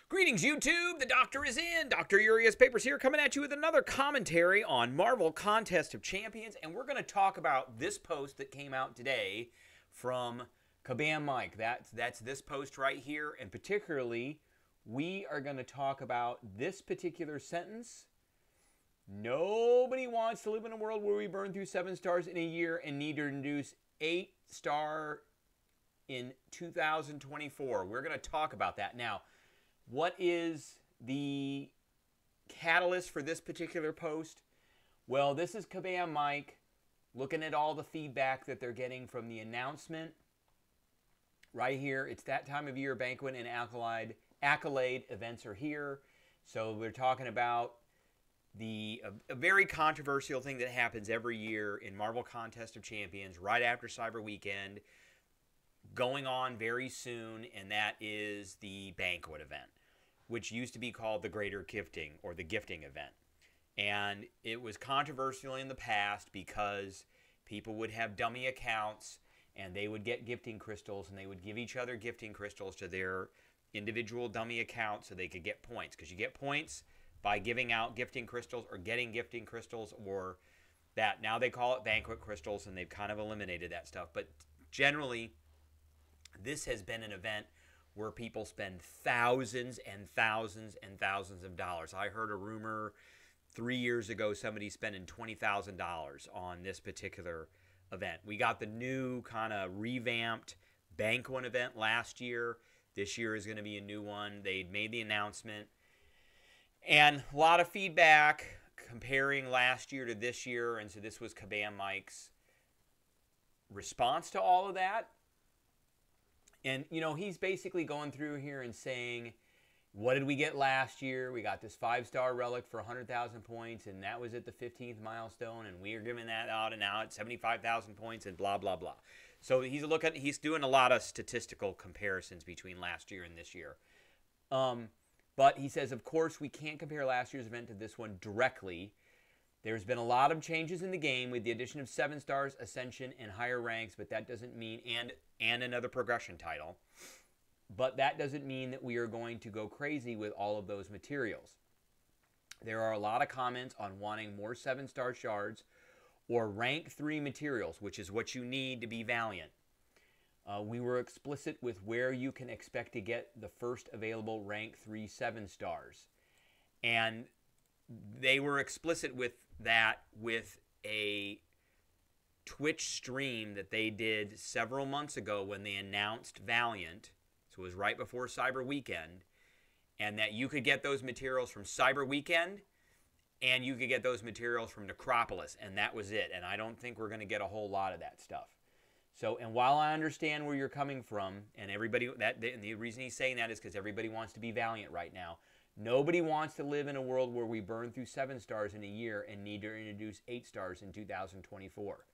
Greetings, YouTube. The doctor is in. DrYuriusPapers here, coming at you with another commentary on Marvel Contest of Champions. And we're going to talk about this post that came out today from Kabam Miike. That's this post right here. And particularly, we are going to talk about this particular sentence. Nobody wants to live in a world where we burn through 7 stars in a year and need to reduce 8-star in 2024. We're going to talk about that. Now, what is the catalyst for this particular post? Well, this is Kabam Miike looking at all the feedback that they're getting from the announcement. Right here, it's that time of year, Banquet and Accolade events are here. So we're talking about a very controversial thing that happens every year in Marvel Contest of Champions right after Cyber Weekend, going on very soon, and that is the Banquet event, which used to be called the Greater Gifting or the Gifting event. And it was controversial in the past because people would have dummy accounts and they would get gifting crystals and they would give each other gifting crystals to their individual dummy accounts so they could get points. Because you get points by giving out gifting crystals or getting gifting crystals, or that. Now they call it Banquet Crystals, and they've kind of eliminated that stuff. But generally, this has been an event where people spend thousands and thousands and thousands of dollars. I heard a rumor 3 years ago somebody spending $20,000 on this particular event. We got the new kind of revamped Banquet event last year. This year is going to be a new one. They made the announcement. And a lot of feedback comparing last year to this year. And so this was Kabam Miike's response to all of that. And, you know, he's basically going through here and saying, what did we get last year? We got this 5-star relic for 100,000 points, and that was at the 15th milestone, and we are giving that out, and now it's 75,000 points, and blah, blah, blah. So he's doing a lot of statistical comparisons between last year and this year. But he says, of course, we can't compare last year's event to this one directly. There's been a lot of changes in the game with the addition of 7 stars, ascension, and higher ranks, but that doesn't mean, and another progression title. But that doesn't mean that we are going to go crazy with all of those materials. There are a lot of comments on wanting more 7-star shards or rank 3 materials, which is what you need to be Valiant. We were explicit with where you can expect to get the first available rank 3 7 stars. And they were explicit with that with a Twitch stream that they did several months ago when they announced Valiant. So it was right before Cyber Weekend. And that you could get those materials from Cyber Weekend and you could get those materials from Necropolis. And that was it. And I don't think we're going to get a whole lot of that stuff. So, and while I understand where you're coming from, and the reason he's saying that is because everybody wants to be Valiant right now. Nobody wants to live in a world where we burn through 7 stars in a year and need to introduce 8 stars in 2024.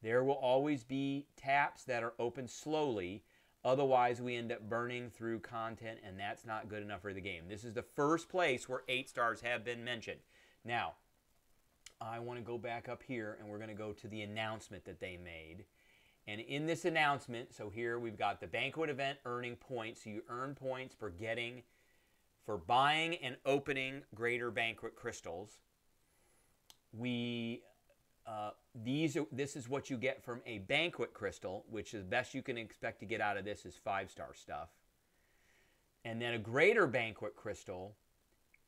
There will always be taps that are open slowly. Otherwise, we end up burning through content, and that's not good enough for the game. This is the first place where 8 stars have been mentioned. Now, I want to go back up here, and we're going to go to the announcement that they made. And in this announcement, so here we've got the Banquet event earning points. So you earn points for buying and opening Greater Banquet Crystals. This is what you get from a Banquet Crystal, which is the best you can expect to get out of this is 5-star stuff. And then a Greater Banquet Crystal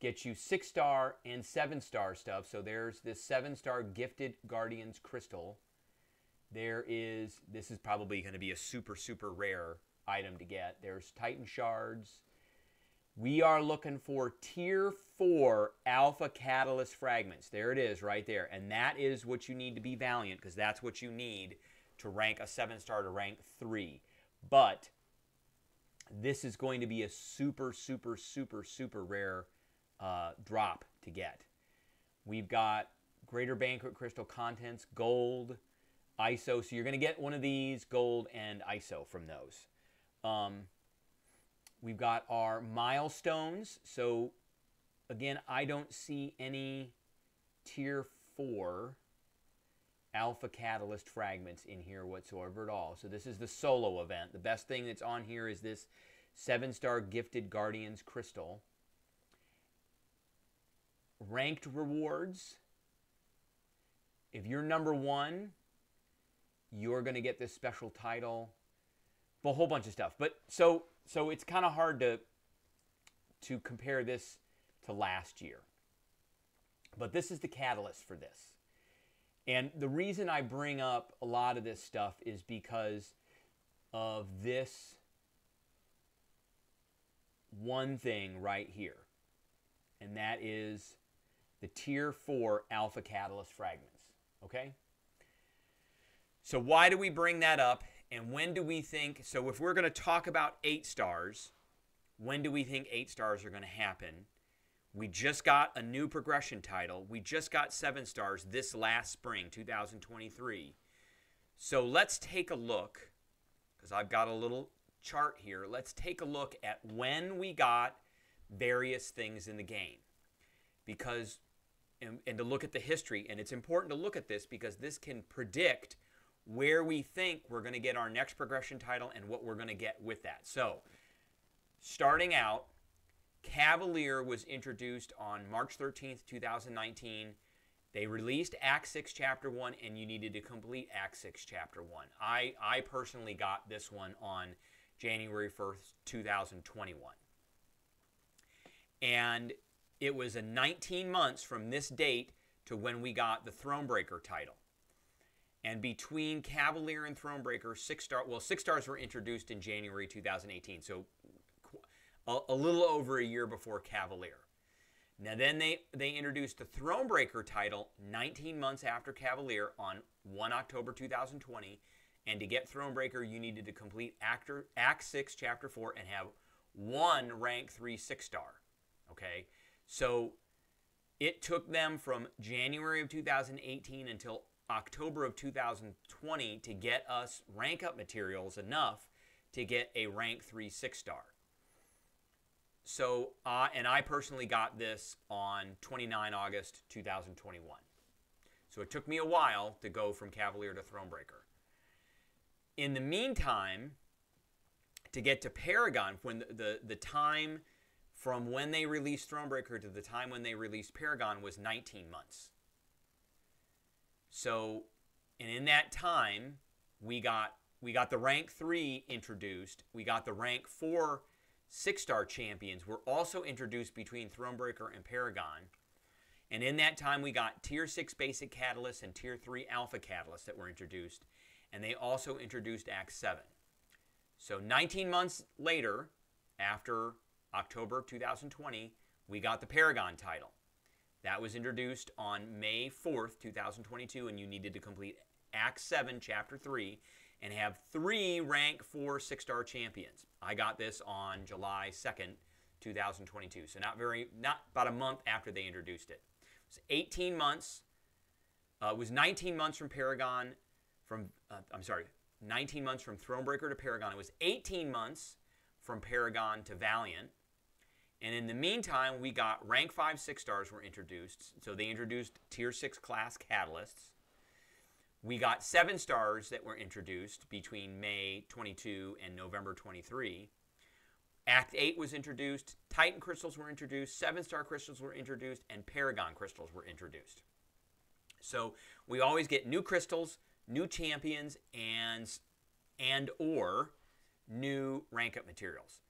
gets you 6-star and 7-star stuff. So there's this 7-star Gifted Guardians Crystal. This is probably going to be a super, super rare item to get. There's Titan Shards. We are looking for Tier 4 Alpha Catalyst Fragments. There it is right there. And that is what you need to be Valiant, because that's what you need to rank a 7-star to rank 3. But this is going to be a super, super, super, super rare drop to get. We've got Greater Banquet Crystal Contents, Gold, ISO. So you're going to get one of these, Gold and ISO from those. We've got our milestones. So, again, I don't see any Tier 4 Alpha Catalyst Fragments in here whatsoever at all. So this is the solo event. The best thing that's on here is this 7-star Gifted Guardians Crystal. Ranked rewards. If you're number 1, you're going to get this special title. A whole bunch of stuff. But so it's kind of hard to compare this to last year. But this is the catalyst for this. And the reason I bring up a lot of this stuff is because of this one thing right here. And that is the Tier 4 Alpha Catalyst fragments. Okay? So why do we bring that up? And when do we think, so if we're going to talk about 8 stars, when do we think 8 stars are going to happen? We just got a new progression title. We just got 7 stars this last spring, 2023. So let's take a look, because I've got a little chart here. Let's take a look at when we got various things in the game. Because, and to look at the history, and it's important to look at this because this can predict where we think we're going to get our next progression title and what we're going to get with that. So, starting out, Cavalier was introduced on March 13th, 2019. They released Act 6 Chapter 1, and you needed to complete Act 6 Chapter 1. I personally got this one on January 1st, 2021. And it was a 19 months from this date to when we got the Thronebreaker title. And between Cavalier and Thronebreaker, 6 stars were introduced in January 2018. So a little over a year before Cavalier. Now then they introduced the Thronebreaker title 19 months after Cavalier on 1 October 2020. And to get Thronebreaker, you needed to complete Act 6, Chapter 4, and have 1 rank 3 6-star. Okay? So it took them from January of 2018 until October of 2020 to get us rank up materials enough to get a rank 3 6-star. So, and I personally got this on 29 August 2021. So it took me a while to go from Cavalier to Thronebreaker. In the meantime, to get to Paragon, when the time from when they released Thronebreaker to the time when they released Paragon was 19 months. So, and in that time, we got the rank 3 introduced. We got the rank 4 6-star champions were also introduced between Thronebreaker and Paragon. And in that time, we got Tier 6 Basic Catalysts and Tier 3 Alpha Catalysts that were introduced. And they also introduced Act 7. So 19 months later, after October of 2020, we got the Paragon title. That was introduced on May 4th, 2022, and you needed to complete Act 7, Chapter 3, and have 3 rank 4 6-star champions. I got this on July 2nd, 2022. So not about a month after they introduced it. It was 18 months. It was 19 months from Paragon, 19 months from Thronebreaker to Paragon. It was 18 months from Paragon to Valiant. And in the meantime, we got rank 5 6-stars were introduced. So they introduced Tier 6 class catalysts. We got 7 stars that were introduced between May 22 and November 23. Act 8 was introduced. Titan crystals were introduced. 7-star crystals were introduced. And Paragon crystals were introduced. So we always get new crystals, new champions, and or new rank up materials.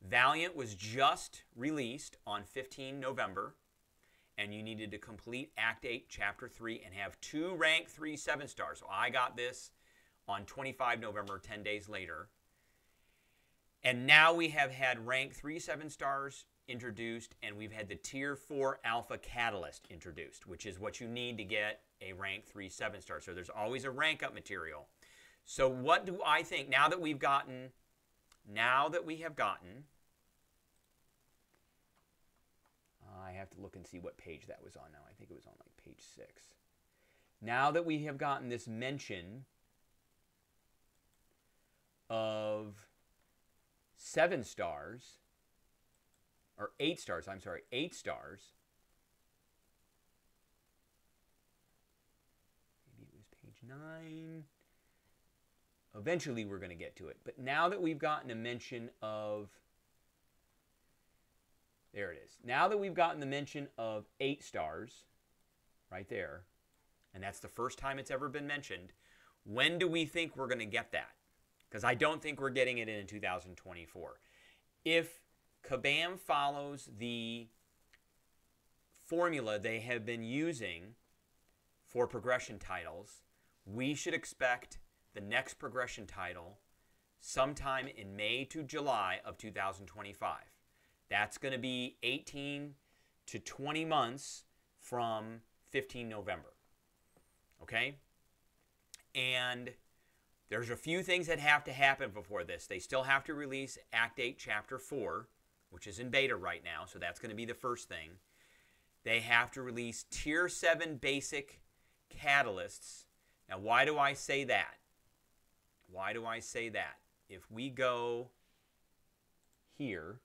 Valiant was just released on 15 November. And you needed to complete Act 8, Chapter 3, and have 2 rank 3 7-stars. So I got this on 25 November, 10 days later. And now we have had rank 3 7-stars introduced, and we've had the Tier 4 Alpha Catalyst introduced, which is what you need to get a rank 3 7-star. So there's always a rank up material. So what do I think now that we have gotten, I have to look and see what page that was on now. I think it was on like page 6. Now that we have gotten this mention of 7 stars, or 8 stars, 8 stars. Maybe it was page 9. Eventually we're going to get to it. But now that we've gotten a mention of There it is. Now that we've gotten the mention of 8 stars, right there, and that's the first time it's ever been mentioned, when do we think we're going to get that? Because I don't think we're getting it in 2024. If Kabam follows the formula they have been using for progression titles, we should expect the next progression title sometime in May to July of 2025. That's going to be 18 to 20 months from 15 November. Okay? And there's a few things that have to happen before this. They still have to release Act 8, Chapter 4, which is in beta right now, so that's going to be the first thing. They have to release Tier 7 basic catalysts. Now, why do I say that? Why do I say that? If we go here,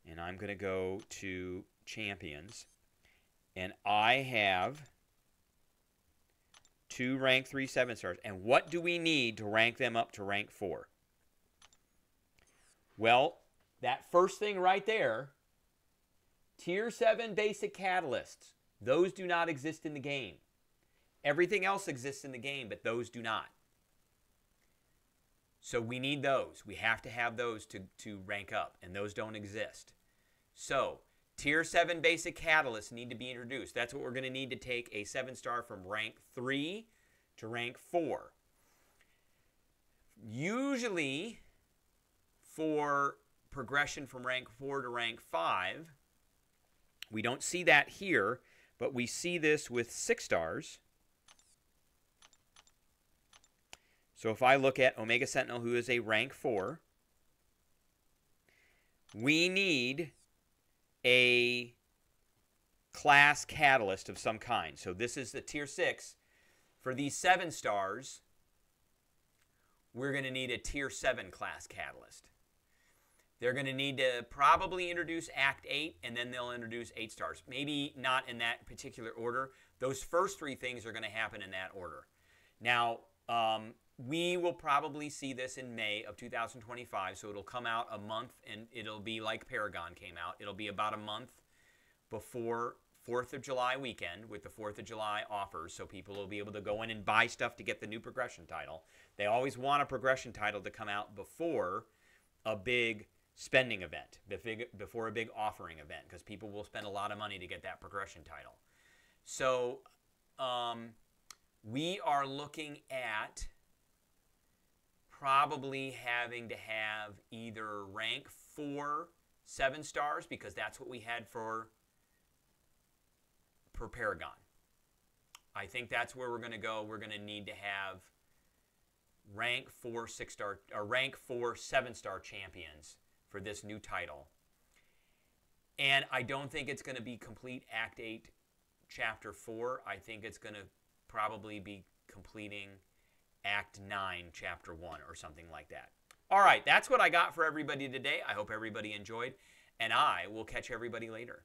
and I'm going to go to Champions, and I have 2 rank 3 7-stars. And what do we need to rank them up to rank 4? Well, that first thing right there, Tier 7 basic catalysts, those do not exist in the game. Everything else exists in the game, but those do not. So we need those. We have to have those to rank up, and those don't exist. So Tier 7 basic catalysts need to be introduced. That's what we're going to need to take a 7-star from rank 3 to rank 4. Usually, for progression from rank 4 to rank 5, we don't see that here, but we see this with 6 stars. So if I look at Omega Sentinel, who is a rank 4, we need a class catalyst of some kind. So this is the Tier 6. For these 7 stars, we're going to need a Tier 7 class catalyst. They're going to need to probably introduce Act 8, and then they'll introduce 8 stars. Maybe not in that particular order. Those first 3 things are going to happen in that order. Now, we will probably see this in May of 2025, so it'll come out a month, and it'll be like Paragon came out. It'll be about a month before 4th of July weekend with the 4th of July offers, so people will be able to go in and buy stuff to get the new progression title. They always want a progression title to come out before a big spending event, before a big offering event, because people will spend a lot of money to get that progression title. So we are looking at probably having to have either rank 4 7 stars, because that's what we had for Paragon. I think that's where we're going to go. We're going to need to have rank 4 6-star or rank 4 7-star champions for this new title. And I don't think it's going to be complete Act 8 Chapter 4. I think it's going to probably be completing Act 9 Chapter 1 or something like that. All right, that's what I got for everybody today. I hope everybody enjoyed, and I will catch everybody later.